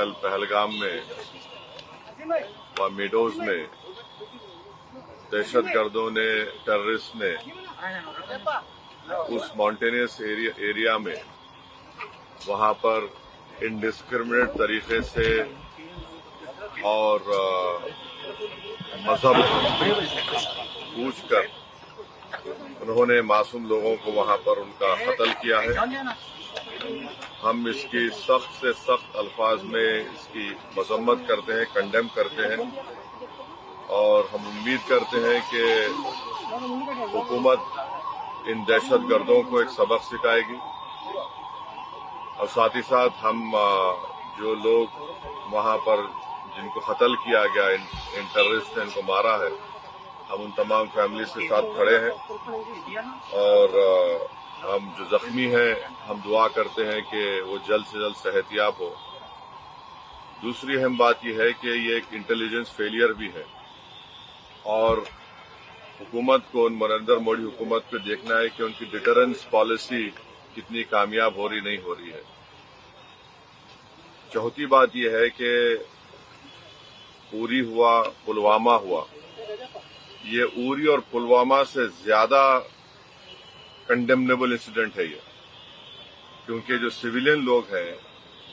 कल पहलगाम में व मेडोज में दहशतगर्दों ने टेररिस्ट ने उस माउंटेनियस एरिया में वहां पर इंडिस्क्रिमिनेट तरीके से और मजहब पूछकर उन्होंने मासूम लोगों को वहां पर उनका कत्ल किया है। हम इसकी सख्त से सख्त अल्फाज में इसकी मजम्मत करते हैं, कंडेम करते हैं और हम उम्मीद करते हैं कि हुकूमत इन दहशतगर्दों को एक सबक सिखाएगी और साथ ही साथ हम जो लोग वहां पर जिनको कत्ल किया गया, इन टेररिस्ट ने इनको मारा है, हम उन तमाम फैमिली के साथ खड़े हैं और हम जो जख्मी हैं हम दुआ करते हैं कि वो जल्द से जल्द सेहतियाब हो। दूसरी अहम बात यह है कि ये एक इंटेलिजेंस फेलियर भी है और हुकूमत को, नरेंद्र मोदी हुकूमत को देखना है कि उनकी डिटरेंस पॉलिसी कितनी कामयाब हो रही नहीं हो रही है। चौथी बात यह है कि उरी हुआ, पुलवामा हुआ, ये उरी और पुलवामा से ज्यादा कंडेमनेबल इंसिडेंट है ये, क्योंकि जो सिविलियन लोग हैं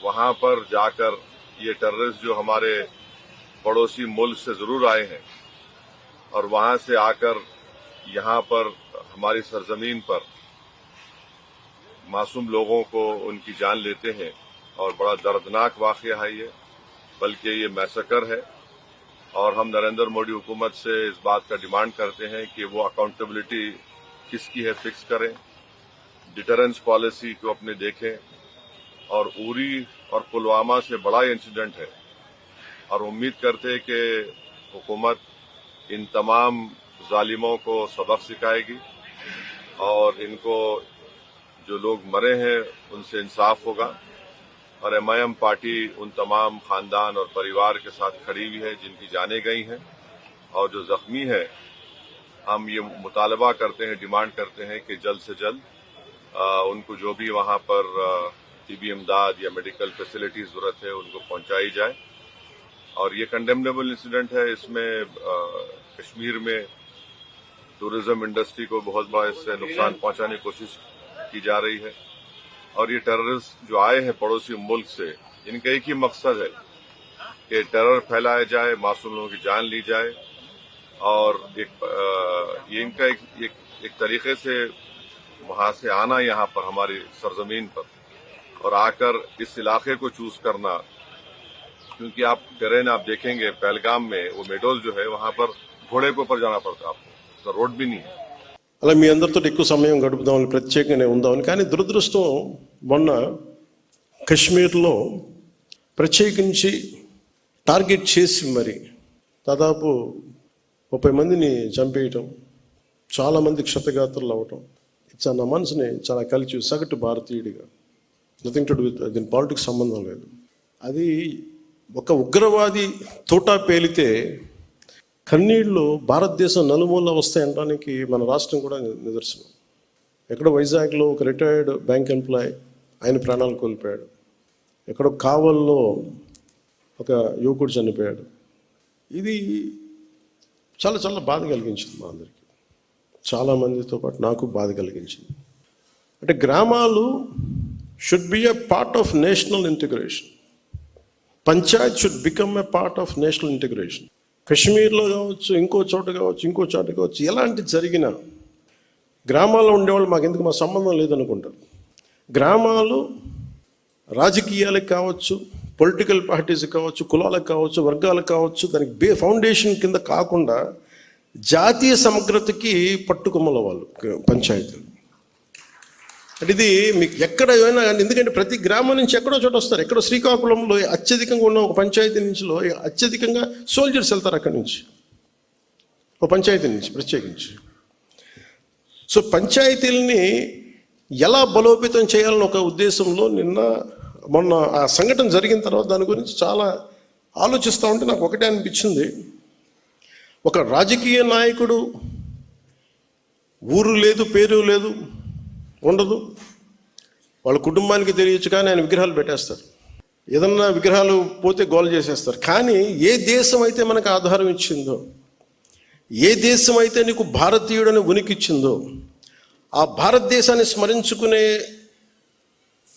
वहां पर जाकर ये टेररिस्ट जो हमारे पड़ोसी मुल्क से जरूर आए हैं और वहां से आकर यहां पर हमारी सरजमीन पर मासूम लोगों को उनकी जान लेते हैं और बड़ा दर्दनाक वाकया है ये, बल्कि ये मैसेकर है और हम नरेंद्र मोदी हुकूमत से इस बात का डिमांड करते हैं कि वो अकाउंटेबिलिटी किसकी है फिक्स करें, डिटरेंस पॉलिसी को अपने देखें और उरी और पुलवामा से बड़ा इंसिडेंट है और उम्मीद करते हैं कि हुकूमत इन तमाम जालिमों को सबक सिखाएगी और इनको जो लोग मरे हैं उनसे इंसाफ होगा और एमआईएम पार्टी उन तमाम खानदान और परिवार के साथ खड़ी हुई है जिनकी जानें गई हैं और जो जख्मी है हम ये मुतालबा करते हैं, डिमांड करते हैं कि जल्द से जल्द उनको जो भी वहां पर तिबी इमदाद या मेडिकल फैसिलिटी जरूरत है उनको पहुंचाई जाए। और ये कंडेमनेबल इंसिडेंट है, इसमें कश्मीर में टूरिज्म इंडस्ट्री को बहुत बड़ा इससे नुकसान पहुंचाने की कोशिश की जा रही है और ये टेररिस्ट जो आए हैं पड़ोसी मुल्क से, इनका एक ही मकसद है कि टेरर फैलाया जाए, मासूम लोगों की जान ली जाए और ये इनका एक तरीके से वहां से आना यहाँ पर हमारी सरजमीन पर और आकर इस इलाके को चूज करना, क्योंकि आप टेरेन आप देखेंगे पहलगाम में वो मेडोज जो है वहां पर घोड़े के ऊपर जाना पड़ता है आपको, तो रोड भी नहीं है। అలా మీ అందరితో ఎక్కువ సమయం గడుపుదామని ప్రత్యేకంగానే ఉందామని, కానీ దురదృష్టం మొన్న కశ్మీర్లో ప్రత్యేకించి టార్గెట్ చేసి మరి దాదాపు 30 మందిని చంపేయటం, చాలామంది క్షతగాత్రులు అవ్వటం, నా మనసుని చాలా కలిసి సగటు భారతీయుడిగా, నథింగ్ టు డూ విత్ దీని పాలిటిక్స్ సంబంధం లేదు. అది ఒక ఉగ్రవాది తోటా పేలితే కన్నీళ్లు భారతదేశం నలుమూల వస్తాయనడానికి మన రాష్ట్రం కూడా నిదర్శనం. ఎక్కడో వైజాగ్లో ఒక రిటైర్డ్ బ్యాంక్ ఎంప్లాయ్ ఆయన ప్రాణాలు కోల్పోయాడు. ఎక్కడో కావల్లో ఒక యువకుడు చనిపోయాడు. ఇది చాలా చాలా బాధ కలిగించింది మా అందరికీ, చాలామందితో పాటు నాకు బాధ కలిగించింది. అంటే గ్రామాలు should be a part of national integration. Panchayat should become a part of national integration. కశ్మీర్లో కావచ్చు, ఇంకో చోట కావచ్చు, ఎలాంటి జరిగినా గ్రామాల్లో ఉండేవాళ్ళు మాకెందుకు, మా సంబంధం లేదనుకుంటారు. గ్రామాలు రాజకీయాలకు కావచ్చు, పొలిటికల్ పార్టీస్ కావచ్చు, కులాలకు కావచ్చు, వర్గాలకు కావచ్చు, దానికి ఫౌండేషన్ కింద కాకుండా జాతీయ సమగ్రతకి పట్టుకొమ్మల వాళ్ళు పంచాయతీలు. అంటే ఇది మీకు ఎక్కడ ఏమైనా, ఎందుకంటే ప్రతి గ్రామం నుంచి ఎక్కడో చోట వస్తారు. ఎక్కడో శ్రీకాకుళంలో అత్యధికంగా ఉన్న ఒక పంచాయతీ నుంచిలో అత్యధికంగా సోల్జర్స్ వెళ్తారు అక్కడి నుంచి, ఒక పంచాయతీ నుంచి ప్రత్యేకించి. సో పంచాయతీలని ఎలా బలోపేతం చేయాలని ఒక ఉద్దేశంలో మొన్న ఆ సంఘటన జరిగిన తర్వాత దాని గురించి చాలా ఆలోచిస్తూ ఉంటే నాకు ఒకటే అనిపించింది. ఒక రాజకీయ నాయకుడు ఊరు లేదు, పేరు లేదు, ఉండదు, వాళ్ళ కుటుంబానికి తెలియచ్చు, కానీ ఆయన విగ్రహాలు పెట్టేస్తారు. ఏదన్నా విగ్రహాలు పోతే గోల్ చేసేస్తారు. కానీ ఏ దేశం అయితే మనకు ఆధారం ఇచ్చిందో, ఏ దేశం అయితే నీకు భారతీయుడని ఉనికిచ్చిందో, ఆ భారతదేశాన్ని స్మరించుకునే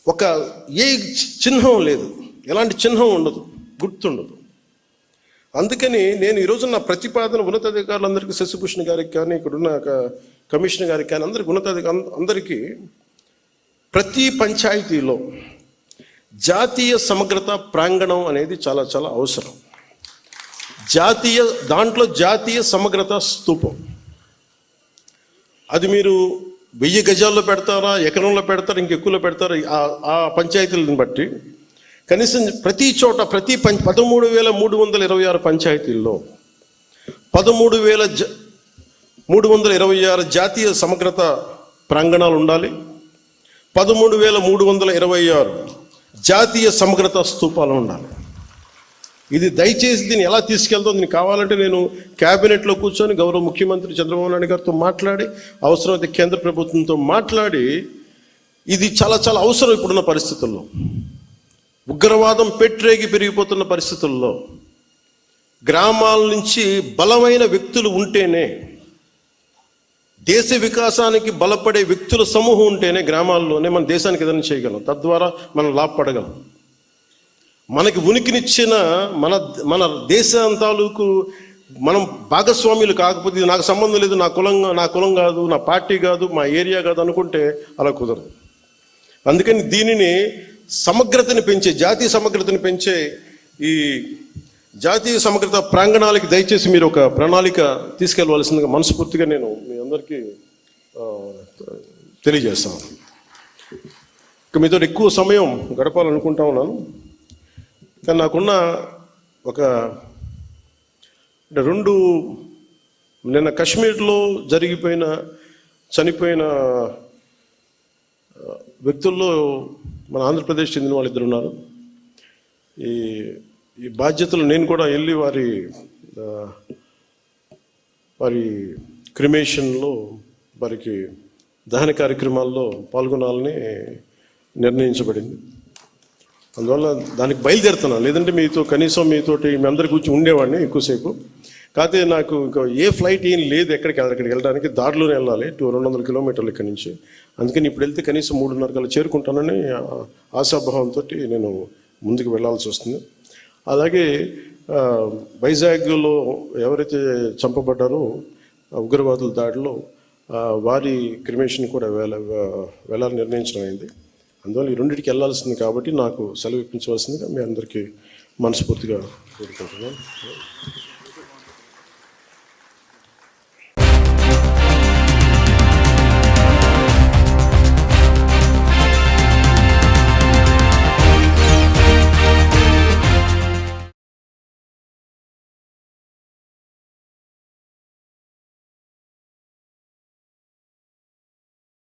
ఒక ఏ చిహ్నం లేదు, ఎలాంటి చిహ్నం ఉండదు, గుర్తుండదు. అందుకని నేను ఈరోజు నా ప్రతిపాదన ఉన్నతాధికారులందరికీ, శశిభూషణ్ గారికి కానీ, ఇక్కడున్న కమిషనర్ గారికి కానీ, అందరికి అందరికీ ప్రతి పంచాయతీలో జాతీయ సమగ్రత ప్రాంగణం అనేది చాలా చాలా అవసరం. దాంట్లో జాతీయ సమగ్రత స్తూపం, అది మీరు 1000 గజాల్లో పెడతారా, ఎకరంలో పెడతారా, ఇంకెక్కువలో పెడతారా, ఆ పంచాయతీలను బట్టి కనీసం ప్రతి చోట 13,326 పంచాయతీల్లో 13,326 జాతీయ సమగ్రత ప్రాంగణాలు ఉండాలి. 13,326 జాతీయ సమగ్రత స్తూపాలు ఉండాలి. ఇది దయచేసి దీన్ని ఎలా తీసుకెళ్తాం, దీనికి కావాలంటే నేను క్యాబినెట్లో కూర్చొని గౌరవ ముఖ్యమంత్రి చంద్రబాబు నాయుడు గారితో మాట్లాడి, అవసరమైతే కేంద్ర ప్రభుత్వంతో మాట్లాడి, ఇది చాలా చాలా అవసరం ఇప్పుడున్న పరిస్థితుల్లో. ఉగ్రవాదం పెట్రేగి పెరిగిపోతున్న పరిస్థితుల్లో గ్రామాల నుంచి బలమైన వ్యక్తులు ఉంటేనే, దేశ వికాసానికి బలపడే వ్యక్తుల సమూహం ఉంటేనే గ్రామాల్లోనే మన దేశానికి ఏదైనా చేయగలం, తద్వారా మనం లాభపడగలం. మనకి ఉనికినిచ్చిన మన దేశం తాలూకు మనం భాగస్వాములు కాకపోతే, ఇది నాకు సంబంధం లేదు, నా కులం కాదు, నా పార్టీ కాదు, మా ఏరియా కాదు అనుకుంటే అలా కుదరదు. అందుకని దీనిని సమగ్రతని పెంచే, జాతీయ సమగ్రతని పెంచే ఈ జాతీయ సమగ్రత ప్రాంగణాలకి దయచేసి మీరు ఒక ప్రణాళిక తీసుకెళ్ళవలసిందిగా మనస్ఫూర్తిగా నేను మీ అందరికీ తెలియజేస్తాను. ఇక మీతో ఎక్కువ సమయం గడపాలనుకుంటా ఉన్నాను. కానీ నాకున్న ఒక 2 నిన్న కాశ్మీర్లో చనిపోయిన వ్యక్తుల్లో మన ఆంధ్రప్రదేశ్ చెందిన వాళ్ళు 2 ఉన్నారు. ఈ బాధ్యతలు నేను కూడా వెళ్ళి వారి క్రిమేషన్లో, వారికి దహన కార్యక్రమాల్లో పాల్గొనాలని నిర్ణయించబడింది. అందువల్ల దానికి బయలుదేరుతున్నాను. లేదంటే మీతోటి మీ అందరి కూర్చొని ఉండేవాడిని ఎక్కువసేపు. కాకపోతే నాకు ఇంకా ఏ ఫ్లైట్ ఏం లేదు ఎక్కడికి వెళ్ళడానికి, దారిలోనే వెళ్ళాలి 200 కిలోమీటర్లు ఇక్కడి నుంచి. అందుకని ఇప్పుడు వెళ్తే కనీసం 3:30 కల్లా చేరుకుంటానని ఆశాభావంతో నేను ముందుకు వెళ్ళాల్సి వస్తుంది. అలాగే వైజాగ్లో ఎవరైతే చంపబడ్డారో ఉగ్రవాదుల దాడిలో వారి క్రిమేషన్ కూడా వెళ్ళాలని నిర్ణయించడం అయింది. అందువల్ల ఈ 2టికి వెళ్ళాల్సింది కాబట్టి నాకు సెలవు ఇప్పించవలసిందిగా మీ అందరికీ మనస్ఫూర్తిగా కోరుకుంటున్నాను.